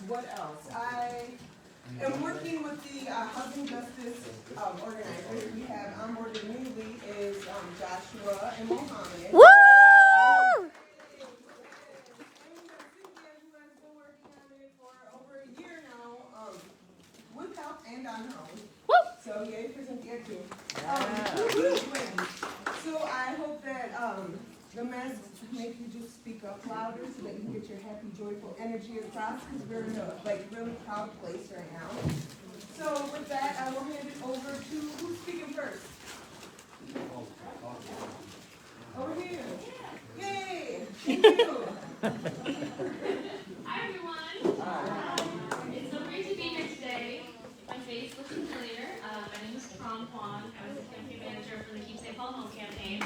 What else? I am working with the housing justice organizers. We have onboarded newly is Joshua and Mohammed. Woo! With help and on her own. Woo! So yay for Cynthia too. So I hope that the masks make you just speak up louder so that you get your happy, joyful energy across, because we're in a really proud place right now. So with that, I will hand it over to who's speaking first. Over here. Yay! Thank you. Hi everyone. It's so great to be here today. My face looks familiar. My name is Tom Kwan. I was the campaign manager for the Keep St. Paul Home campaign.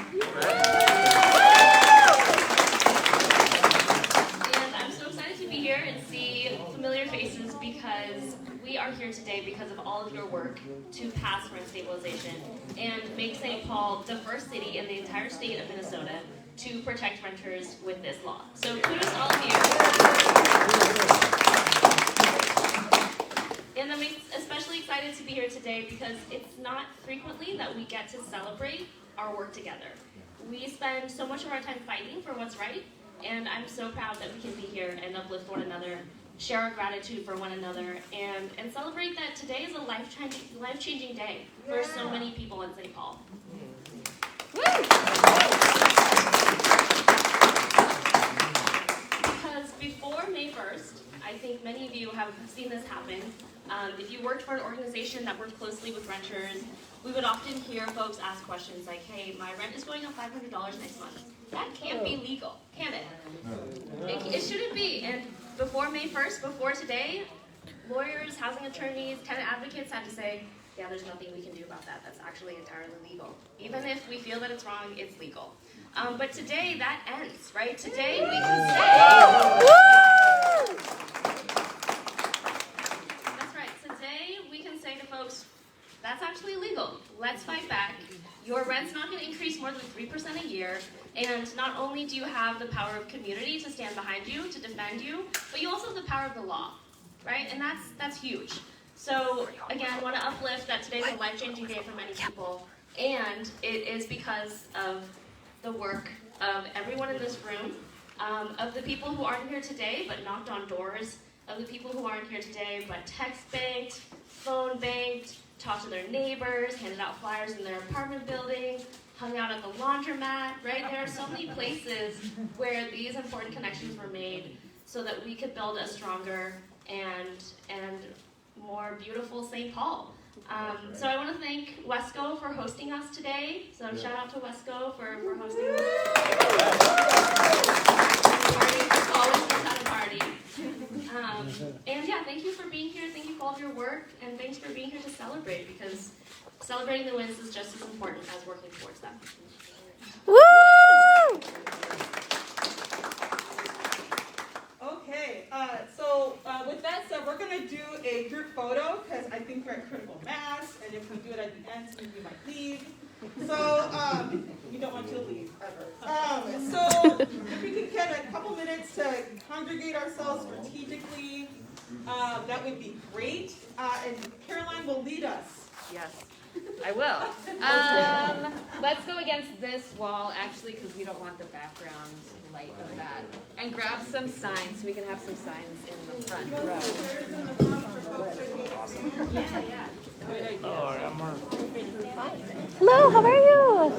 And I'm so excited to be here and see familiar faces because we are here today because of all of your work to pass rent stabilization and make St. Paul the first city in the entire state of Minnesota to protect renters with this law. So kudos to all of you. And I'm especially excited to be here today because it's not frequently that we get to celebrate our work together. We spend so much of our time fighting for what's right, and I'm so proud that we can be here and uplift one another, share our gratitude for one another, and celebrate that today is a life-changing day for so many people in St. Paul. Because before May 1st, I think many of you have seen this happen. If you worked for an organization that worked closely with renters, we would often hear folks ask questions like, hey, my rent is going up $500 next month. That can't be legal, can it? It shouldn't be. And before May 1st, before today, lawyers, housing attorneys, tenant advocates had to say, yeah, there's nothing we can do about that. That's actually entirely legal. Even if we feel that it's wrong, it's legal. But today, that ends, right? Today, we can say... That's right. Today, we can say to folks, that's actually illegal. Let's fight back. Your rent's not going to increase more than 3% a year. And not only do you have the power of community to stand behind you, to defend you, but you also have the power of the law, right? And that's huge. So again, I want to uplift that today's a life-changing day for many people, and it is because of the work of everyone in this room, of the people who aren't here today but knocked on doors, of the people who aren't here today but text banked, phone banked, talked to their neighbors, handed out flyers in their apartment building, hung out at the laundromat, right? There are so many places where these important connections were made so that we could build a stronger and more beautiful St. Paul. So I want to thank Wesco for hosting us today. So shout out to Wesco for hosting us. Always knows how to party. And yeah, thank you for being here. Thank you for all of your work, and thanks for being here to celebrate, because celebrating the wins is just as important as working towards them. Woo! Okay, so with that said, we're going to do a group photo because I think we're at critical mass, and if we do it at the end, some of you might leave. So we don't want you to leave ever. So if we could get a couple minutes to congregate ourselves strategically, that would be great. And Caroline will lead us. Yes, I will. Let's go against this wall, actually, because we don't want the background light of that. And grab some signs, so we can have some signs in the front row. Yeah, yeah. Good idea. Hello, how are you?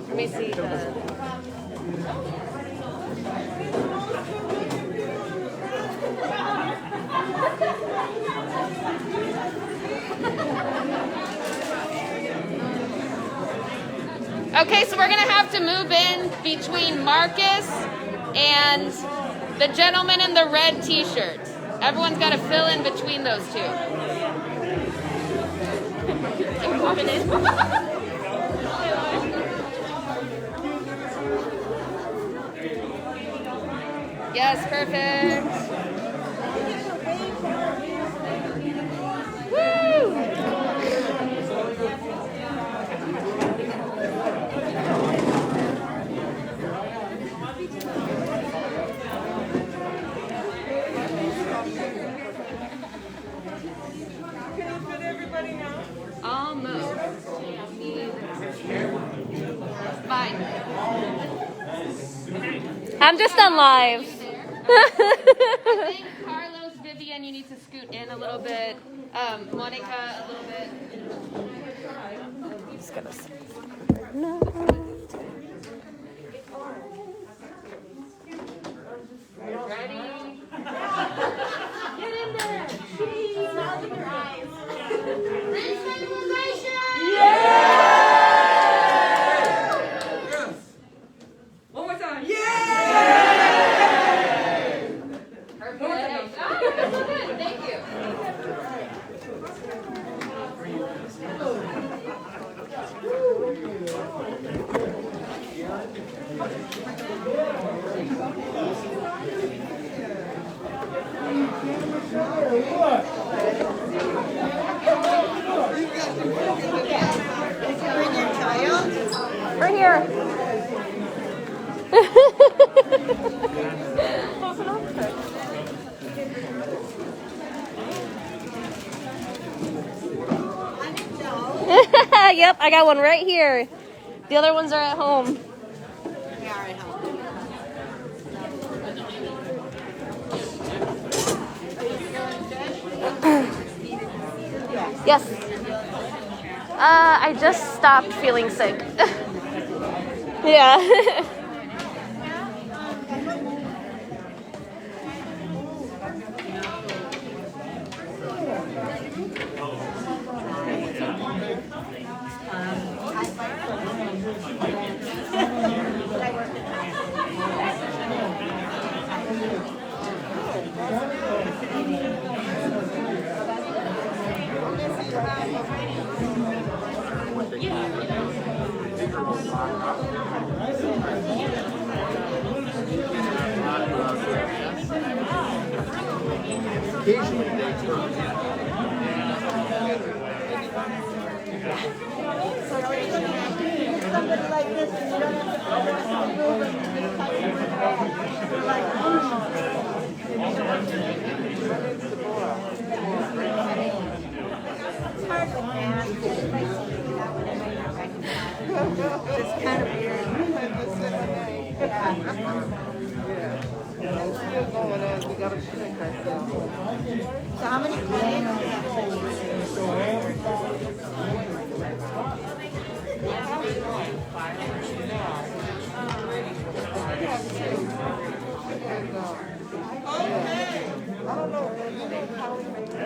Let me see the... Okay, so we're going to have to move in between Marcus and The gentleman in the red t-shirt. Everyone's got to fill in between those two. Yes, perfect. Woo! Can you fit everybody now? Almost. Fine. I'm just on live. I think Carlos, Vivian, you need to scoot in a little bit. Monica, a little bit. Just gonna say. Ready? Get in there. Jeez. Open your eyes. Stabilization. One more time. Perfect. Oh, that's so good. Thank you. Right here. Yep, I got one right here. The other ones are at home. Yes. I just stopped feeling sick. Yeah. It's kind of weird. Yeah. Still going as we gotta check ourselves. So how many I don't know. How we make it.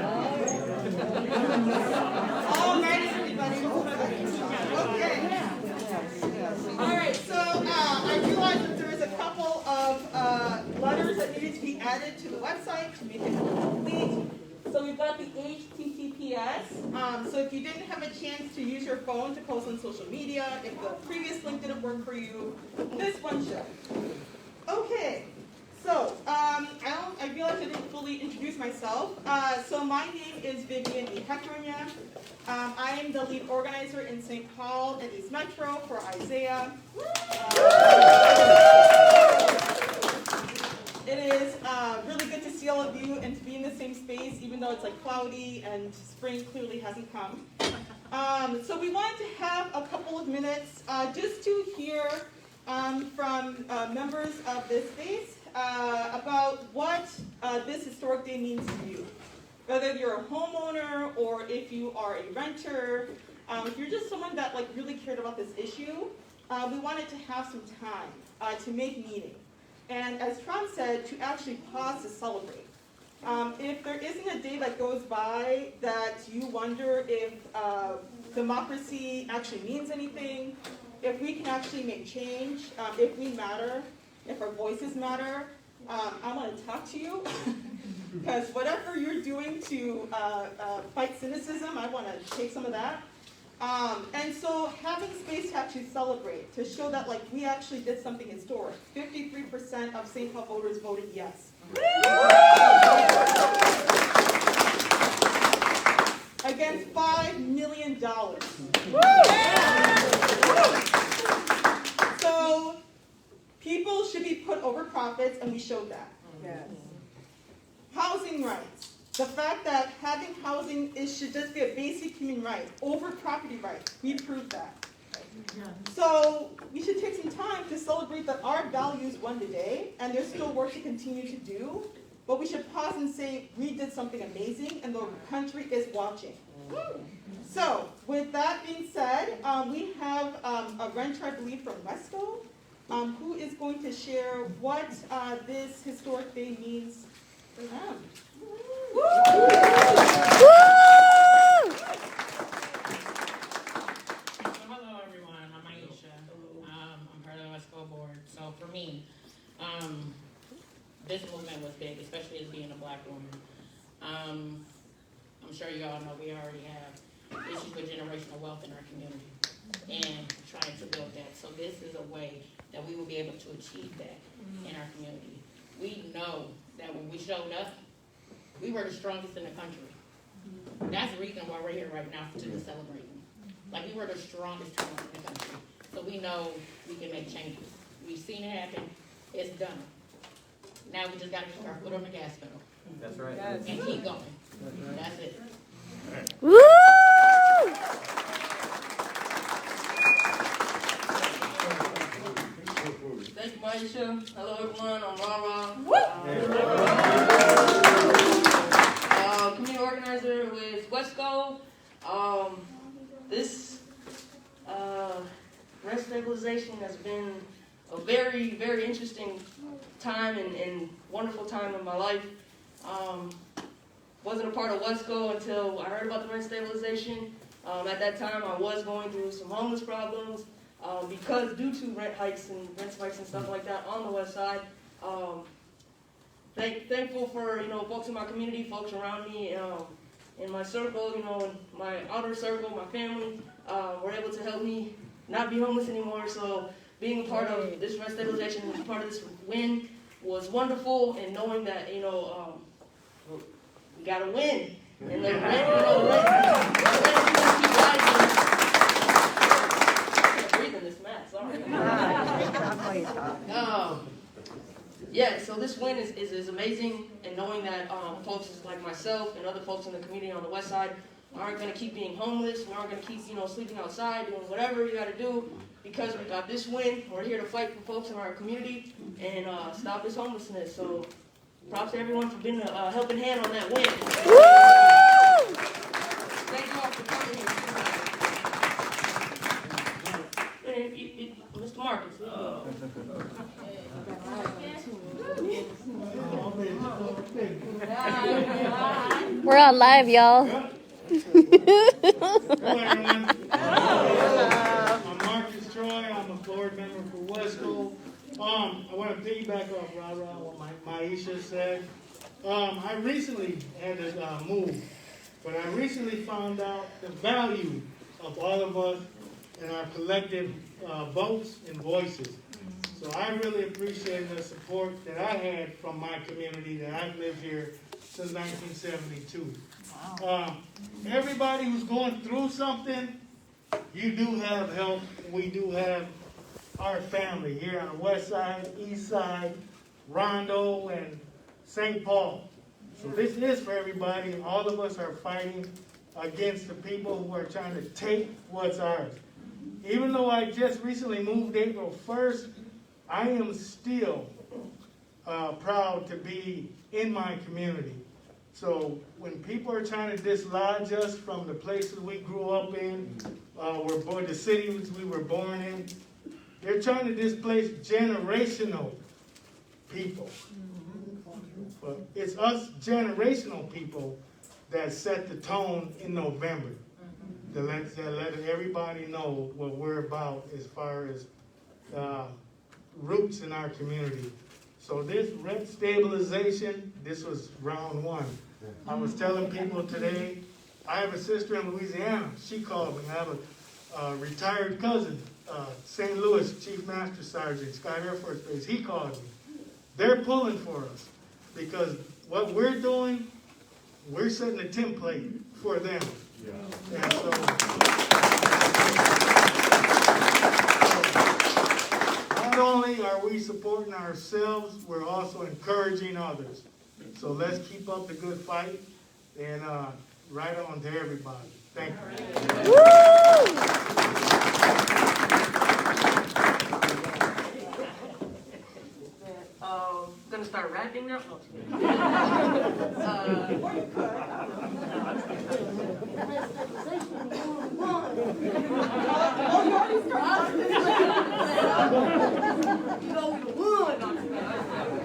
All right, everybody. Okay. All right, so I realized that there is a couple of letters that needed to be added to the website to make it complete. So we've got the HTTPS. So if you didn't have a chance to use your phone to post on social media, if the previous link didn't work for you, this one should. Okay. So, I realized I didn't fully introduce myself. So my name is Vivian E. Hectornia. I am the lead organizer in St. Paul and East Metro for Isaiah. It is really good to see all of you and to be in the same space, even though it's like cloudy and spring clearly hasn't come. So we wanted to have a couple of minutes just to hear from members of this space about what this historic day means to you. Whether you're a homeowner or if you are a renter, if you're just someone that really cared about this issue, we wanted to have some time to make meaning. And as Trump said, to actually pause to celebrate. If there isn't a day that goes by that you wonder if democracy actually means anything, if we can actually make change, if we matter, if our voices matter, I want to talk to you because whatever you're doing to fight cynicism, I want to take some of that. And so having space to actually celebrate, to show that like we actually did something historic. 53% of St. Paul voters voted yes. Against $5 million. So people should be put over profits, and we showed that. Yes. Housing rights. The fact that having housing should just be a basic human right over property rights. We proved that. So we should take some time to celebrate that our values won today, and there's still work to continue to do. But we should pause and say we did something amazing, and the country is watching. So with that being said, we have a renter, I believe, from Wesco, who is going to share what this historic day means for them. Woo! Hello everyone, I'm Aisha. I'm part of the Wesco board. So for me, this movement was big, especially as being a black woman. I'm sure you all know we already have issues with generational wealth in our community and trying to build that. So this is a way that we will be able to achieve that in our community. We know that when we showed up, we were the strongest in the country. That's the reason why we're here right now to celebrate. Like we were the strongest team in the country. So we know we can make changes. We've seen it happen. It's done. Now we just got to keep our foot on the gas pedal. That's right. And keep going. That's it. Woo! Thank you, Maisha. Hello, everyone. I'm Rara. Community organizer with Wesco. This rent stabilization has been a very, very interesting time and wonderful time in my life. Wasn't a part of Wesco until I heard about the rent stabilization. At that time, I was going through some homeless problems because due to rent hikes and rent spikes and stuff like that on the west side. Thankful for folks in my community, folks around me, in my circle, in my outer circle, my family, were able to help me not be homeless anymore. So being a part of this rent stabilization, part of this win, was wonderful, and knowing that we gotta win, and the rent keep rising. I'm breathing this mat, sorry. Yeah, so this win is amazing, and knowing that folks like myself and other folks in the community on the west side aren't going to keep being homeless, we aren't going to keep sleeping outside, doing whatever we got to do, because we got this win. We're here to fight for folks in our community and stop this homelessness. So props to everyone for being a helping hand on that win. Thank you all for coming here. Mr. Marcus. We're on live, y'all. Hello, everyone. I'm Marcus Troy. I'm a board member for Wesco. I want to piggyback off what Maisha said. I recently had to move, but I recently found out the value of all of us and our collective votes and voices. So I really appreciate the support that I had from my community that I've lived here since 1972. Everybody who's going through something, you do have help. We do have our family here on the west side, east side, Rondo, and St. Paul. So this is for everybody. All of us are fighting against the people who are trying to take what's ours. Even though I just recently moved April 1st, I am still proud to be in my community. So when people are trying to dislodge us from the places we grew up in, the cities we were born in, they're trying to displace generational people. But it's us generational people that set the tone in November. That let everybody know what we're about as far as roots in our community. So this rent stabilization, this was round one. I was telling people today, I have a sister in Louisiana. She called me. I have a retired cousin, St. Louis Chief Master Sergeant, Scott Air Force Base. He called me. They're pulling for us because what we're doing, we're setting a template for them. Yeah. And so, not only are we supporting ourselves, we're also encouraging others. So let's keep up the good fight and right on to everybody. Thank you. Gonna start rapping now?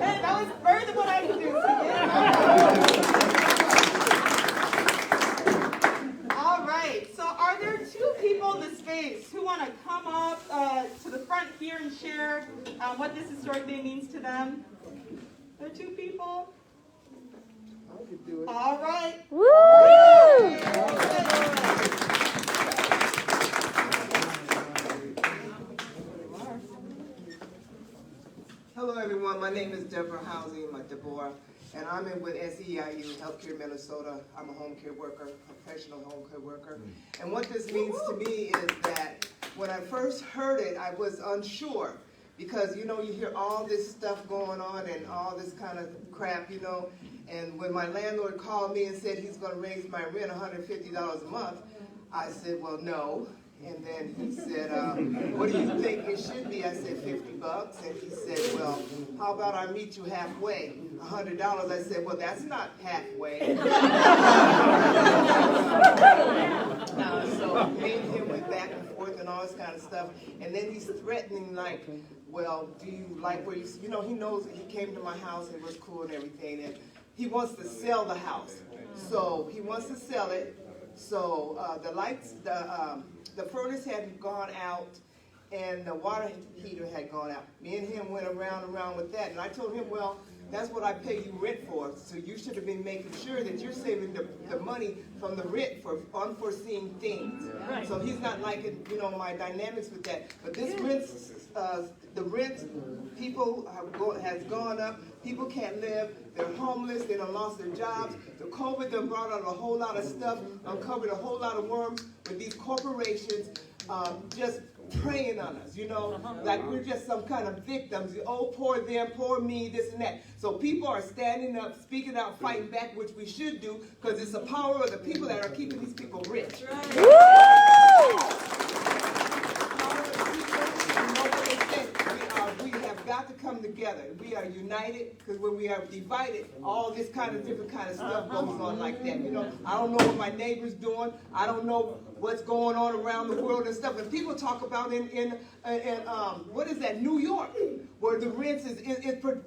Hey, that was further than what I could do. All right, so are there two people in the space who want to come up to the front here and share what this historic day means to them? There are two people? I could do it. All right. Woo! Hello everyone, my name is Deborah Housing, Deborah, and I'm in with SEIU, Healthcare Minnesota. I'm a home care worker, professional home care worker. And what this means to me is that when I first heard it, I was unsure. Because, you know, you hear all this stuff going on and all this kind of crap, you know. And when my landlord called me and said he's going to raise my rent $150 a month, I said, well, no. And then he said, what do you think it should be? I said, $50. And he said, well, how about I meet you halfway? $100. I said, well, that's not halfway. So me and him went back and forth and all this kind of stuff. And then he's threatening like, well, do you like where you know, he knows that he came to my house and it was cool and everything. And he wants to sell the house. So he wants to sell it. So the lights, the furnace had gone out and the water heater had gone out. Me and him went around with that. And I told him, well, that's what I pay you rent for. So you should have been making sure that you're saving the money from the rent for unforeseen things. Right. So he's not liking, you know, my dynamics with that. But this rent, the rent, people has gone up. People can't live. They're homeless. They done lost their jobs. The COVID done brought out a whole lot of stuff, uncovered a whole lot of worms with these corporations just preying on us, you know, like we're just some kind of victims. Oh, poor them, poor me, this and that. So people are standing up, speaking out, fighting back, which we should do, because it's the power of the people that are keeping these people rich. We have got to come together. We are united, because when we are divided, all this kind of different kind of stuff goes on like that. You know, I don't know what my neighbor's doing. I don't know what's going on around the world and stuff. And people talk about in what is that, New York, where the rent is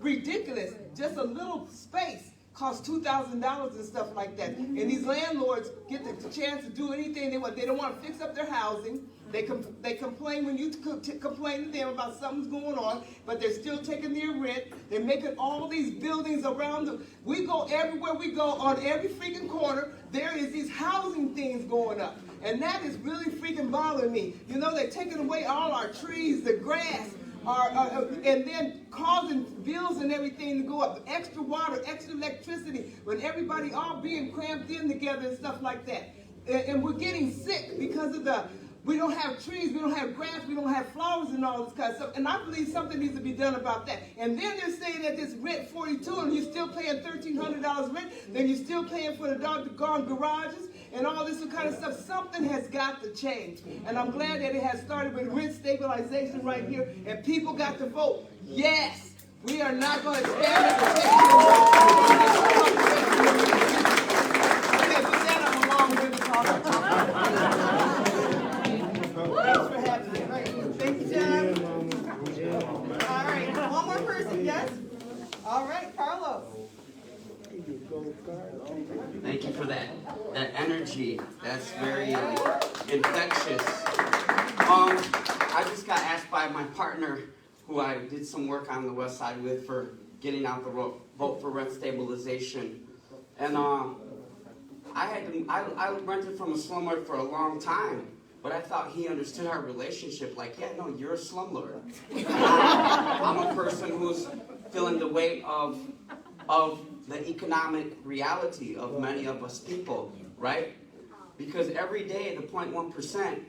ridiculous. Just a little space costs $2,000 and stuff like that. And these landlords get the chance to do anything they want. They don't want to fix up their housing. They complain when you complain to them about something's going on, but they're still taking their rent. They're making all these buildings around we go everywhere we go, on every freaking corner, there is these housing things going up. And that is really freaking bothering me. You know, they're taking away all our trees, the grass, and then causing bills and everything to go up. Extra water, extra electricity, when everybody all being cramped in together and stuff like that. And we're getting sick because of we don't have trees, we don't have grass, we don't have flowers and all this kind of stuff. And I believe something needs to be done about that. And then they're saying that this rent 42 and you're still paying $1,300 rent, then you're still paying for the doggone garages and all this kind of stuff. Something has got to change. And I'm glad that it has started with rent stabilization right here. And people got to vote. Yes, we are not going to stand at the table. Okay, with that, I'm a long-winded talker. Thanks for having me. Thank you, Jeff. All right, one more person, yes? All right, Carlos. Thank you for that energy. That's very infectious. I just got asked by my partner, who I did some work on the west side with, for getting out the vote for rent stabilization. And I rented from a slumlord for a long time, but I thought he understood our relationship. Like, yeah, no, you're a slumlord. I'm a person who's feeling the weight of the economic reality of many of us people, right? Because every day the 0.1%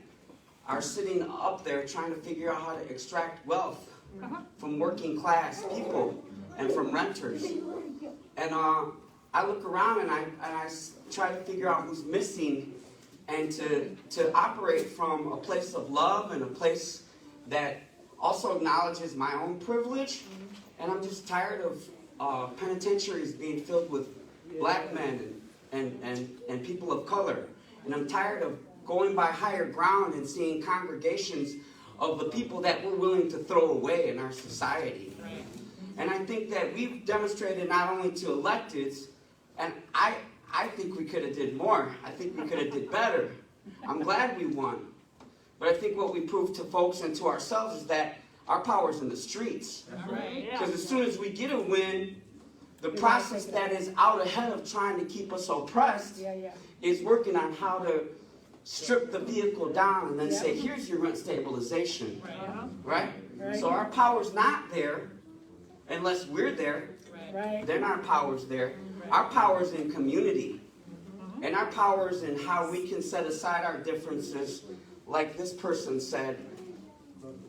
are sitting up there trying to figure out how to extract wealth from working class people and from renters. And I look around and I try to figure out who's missing, and to operate from a place of love and a place that also acknowledges my own privilege. And I'm just tired of penitentiaries being filled with black men and people of color. And I'm tired of going by higher ground and seeing congregations of the people that we're willing to throw away in our society. And I think that we've demonstrated not only to electeds, and I think we could have did more. I think we could have did better. I'm glad we won. But I think what we proved to folks and to ourselves is that our power's in the streets. Because as soon as we get a win, the process that is out ahead of trying to keep us oppressed is working on how to strip the vehicle down and then say, here's your rent stabilization. Right? So our power's not there unless we're there. Then our power's there. Our power's in community. And our power's in how we can set aside our differences, like this person said.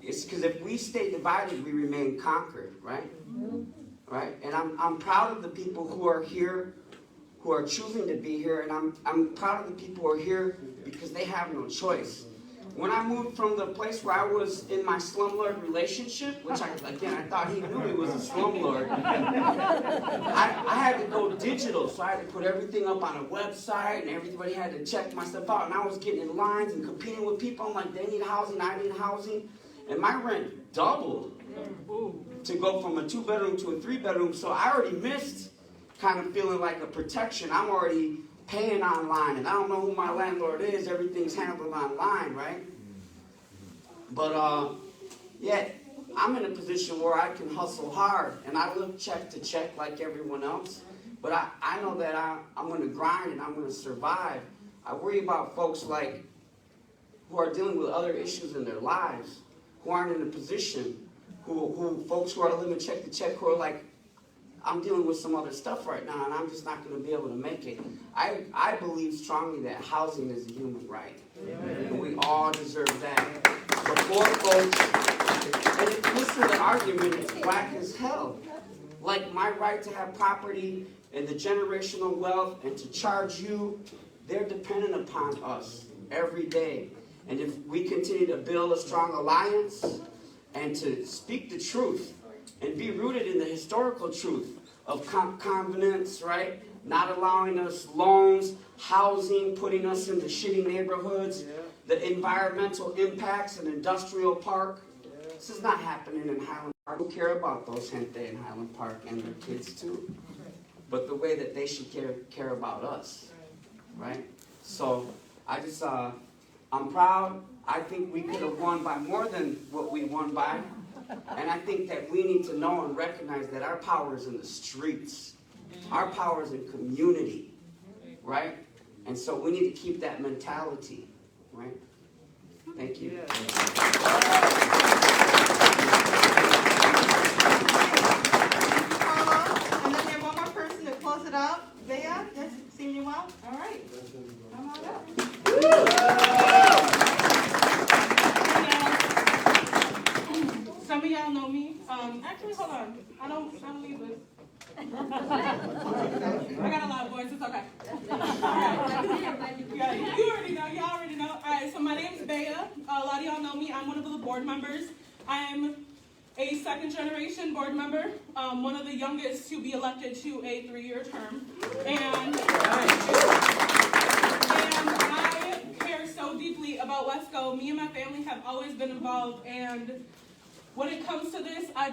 It's because if we stay divided, we remain conquered, right? Right? And I'm proud of the people who are here, who are choosing to be here, and I'm proud of the people who are here because they have no choice. When I moved from the place where I was in my slumlord relationship, which I thought he knew he was a slumlord, I had to go digital, so I had to put everything up on a website, and everybody had to check my stuff out, and I was getting in lines and competing with people. I'm like, they need housing, I need housing, and my rent doubled to go from a 2-bedroom to a 3-bedroom, so I already missed kind of feeling like a protection. I'm already paying online, and I don't know who my landlord is. Everything's handled online, right? But yet I'm in a position where I can hustle hard, and I live check to check like everyone else. But I know that I'm going to grind and I'm going to survive. I worry about folks like who are dealing with other issues in their lives, who aren't in a position, who folks who are living check to check, who are like, I'm dealing with some other stuff right now, and I'm just not going to be able to make it. I believe strongly that housing is a human right, and we all deserve that. But poor folks, and if you listen to the argument, it's whack as hell. Like my right to have property and the generational wealth and to charge you, they're dependent upon us every day. And if we continue to build a strong alliance and to speak the truth and be rooted in the historical truth of covenants, right? Not allowing us loans, housing, putting us into shitty neighborhoods, the environmental impacts, an industrial park. This is not happening in Highland Park. We care about those gente in Highland Park and their kids too. But the way that they should care about us, right? So I just, I'm proud. I think we could have won by more than what we won by. And I think that we need to know and recognize that our power is in the streets. Our power is in community, right? And so we need to keep that mentality, right? Thank you. And then we have one more person to close it out. Bea, yes, seeing you well? All right. Come on up. Some of y'all know me. Actually, hold on. I don't leave this. I got a lot of voices. It's okay. All right. Yeah, you already know. Y'all already know. All right. So my name's Bea. A lot of y'all know me. I'm one of the board members. I'm a second-generation board member. One of the youngest to be elected to a 3-year term. And I care so deeply about Wesco. Me and my family have always been involved, and when it comes to this, I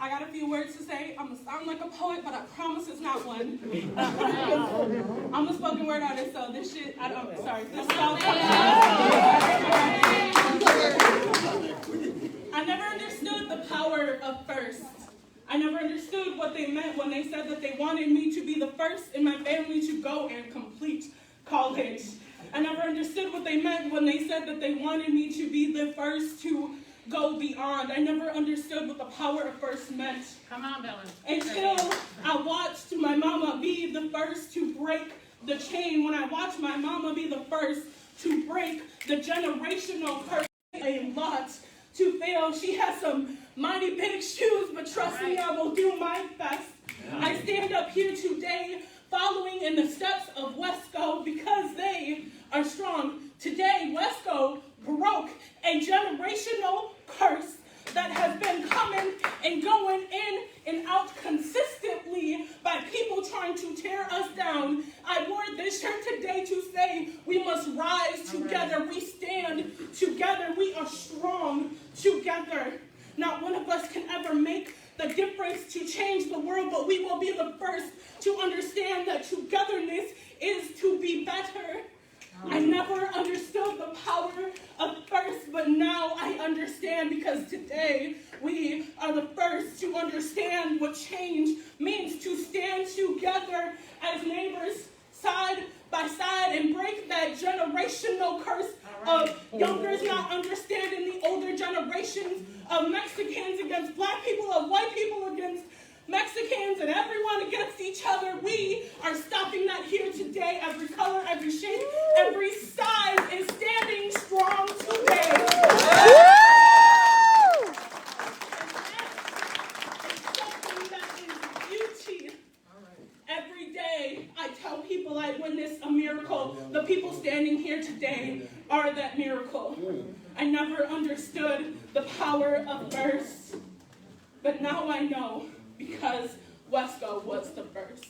got a few words to say. I'm gonna sound like a poet, but I promise it's not one. I'm a spoken word artist, so this shit, this sounds I never understood the power of first. I never understood what they meant when they said that they wanted me to be the first in my family to go and complete college. I never understood what they meant when they said that they wanted me to be the first to go beyond. I never understood what the power of first meant. Come on, Dylan. Until I watched my mama be the first to break the chain. When I watched my mama be the first to break the generational curse, a lot to fail. She has some mighty big shoes, but trust me, I will do my best. I stand up here today following in the steps of Wesco because they are strong. Today, Wesco broke a generational curse that has been coming and going in and out consistently by people trying to tear us down. I wore this shirt today to say we must rise together. We stand together. We are strong together. Not one of us can ever make the difference to change the world, but we will be the first to understand that togetherness is to be better. I never understood the power of first, but now I understand because today we are the first to understand what change means, to stand together as neighbors side by side and break that generational curse of youngers not understanding the older generations, of Mexicans against black people, of white people against Mexicans, and everyone against each other. We are stopping that here today. Every color, every shape, every size is standing strong today. Something that is beauty. Every day I tell people I witness a miracle. The people standing here today are that miracle. I never understood the power of first, but now I know. Because Wesco was the first.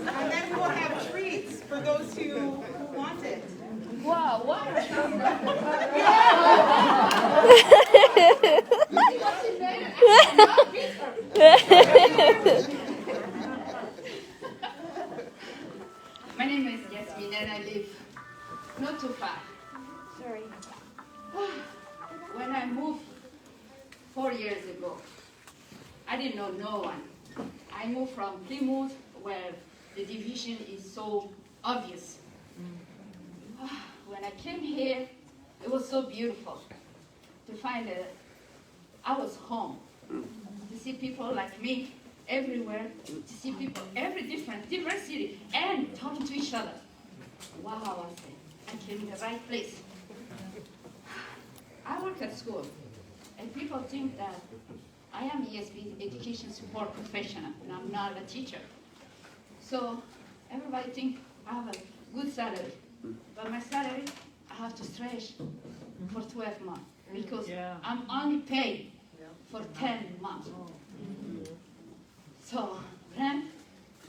And then we'll have treats for those who want it. Wow, what? My name is Yasmin and I live not too far. Sorry. When I moved 4 years ago, I didn't know no one. I moved from Plymouth where the division is so obvious. When I came here, it was so beautiful to find that I was home, to see people like me everywhere, to see people every different diversity and talking to each other. Wow, I said, I came in the right place. I work at school, and people think that I am ESB education support professional, and I'm not a teacher. So everybody thinks I have a good salary, but my salary I have to stretch for 12 months because I'm only paid for 10 months. So rent,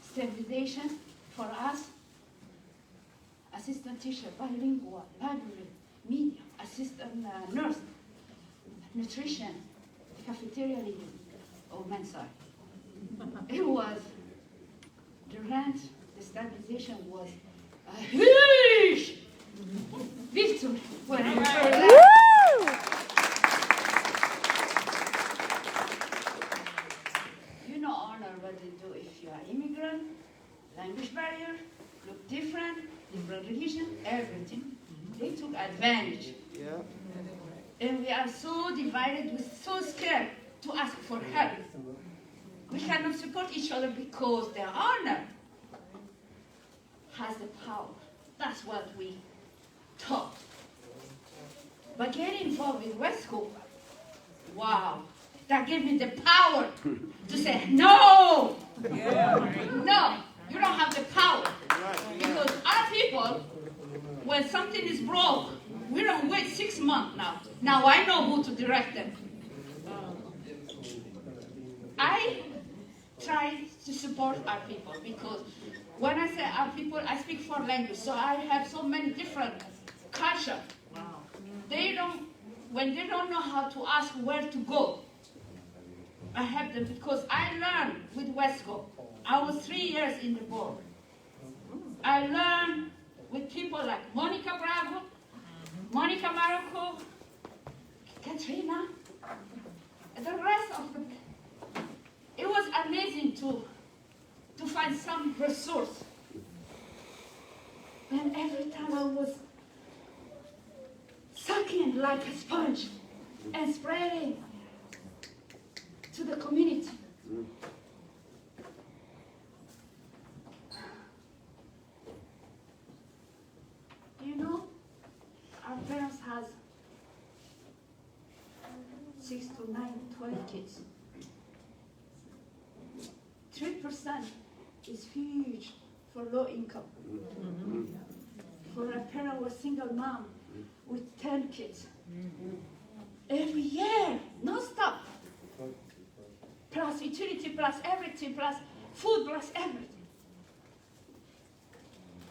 stabilization for us, assistant teacher, bilingual, library, media, assistant nurse, nutrition, cafeteria leader, or mensa. It was, the rent, the stabilization was a huge victory when I heard that. You know, honor what they do if you are immigrant, language barrier, look different religion, everything. They took advantage. And we are so divided, we're so scared to ask for help. We cannot support each other because their honor has the power. That's what we taught. But getting involved with West School, wow, that gave me the power to say, no, no, you don't have the power. Because our people, when something is broke, we don't wait 6 months now. Now I know who to direct them. I try to support our people because When I say our people, I speak 4 languages, so I have so many different cultures. When they don't know how to ask where to go, I have them because I learned with Wesco. I was 3 years in the board. I learned with people like Monica Bravo, Monica Marocco, Katrina, and the rest of them. It was amazing to find some resource. And every time I was sucking like a sponge and spreading to the community. You know, our parents has 6 to 9, 12 kids. 3% is huge for low income. For a parent or single mom with 10 kids. Every year, non-stop. Plus utility, plus everything, plus food, plus everything.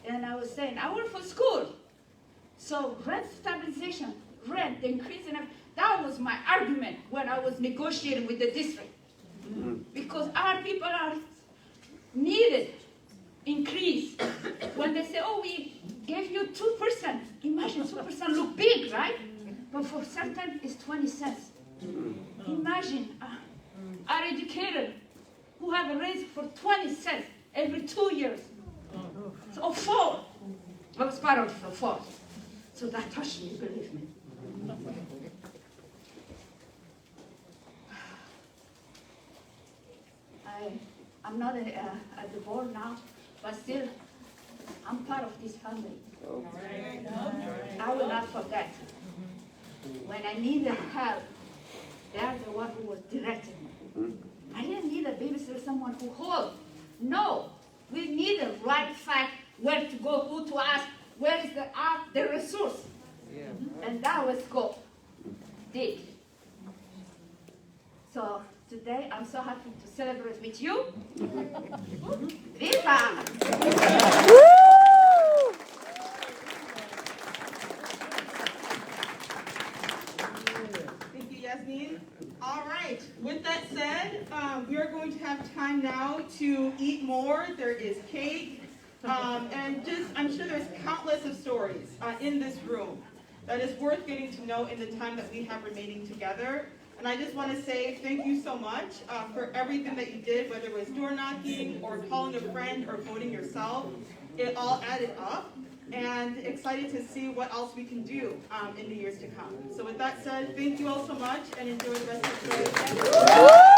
And I was saying, I work for school. So rent stabilization, rent, the increase in everything, that was my argument when I was negotiating with the district. Because our people are needed increase. When they say, oh, we gave you 2%, imagine 2% look big, right? But for certain, it's 20 cents. Imagine our educator who have a raise for 20 cents every 2 years. So 4. I was part of the 4. So that touched me, believe me. I'm not at the board now, but still, I'm part of this family. I will not forget. When I needed help, they are the one who was directing me. I didn't need a babysitter, someone who hold. No, we need the right fact, where to go, who to ask, where is the resource. And that was God did. So today, I'm so happy to celebrate with you. Viva! Thank you, Yasmin. All right. With that said, we are going to have time now to eat more. There is cake. And just, I'm sure there's countless of stories in this room that is worth getting to know in the time that we have remaining together. And I just want to say thank you so much for everything that you did, whether it was door knocking or calling a friend or voting yourself. It all added up. And excited to see what else we can do in the years to come. So with that said, thank you all so much and enjoy the rest of the day.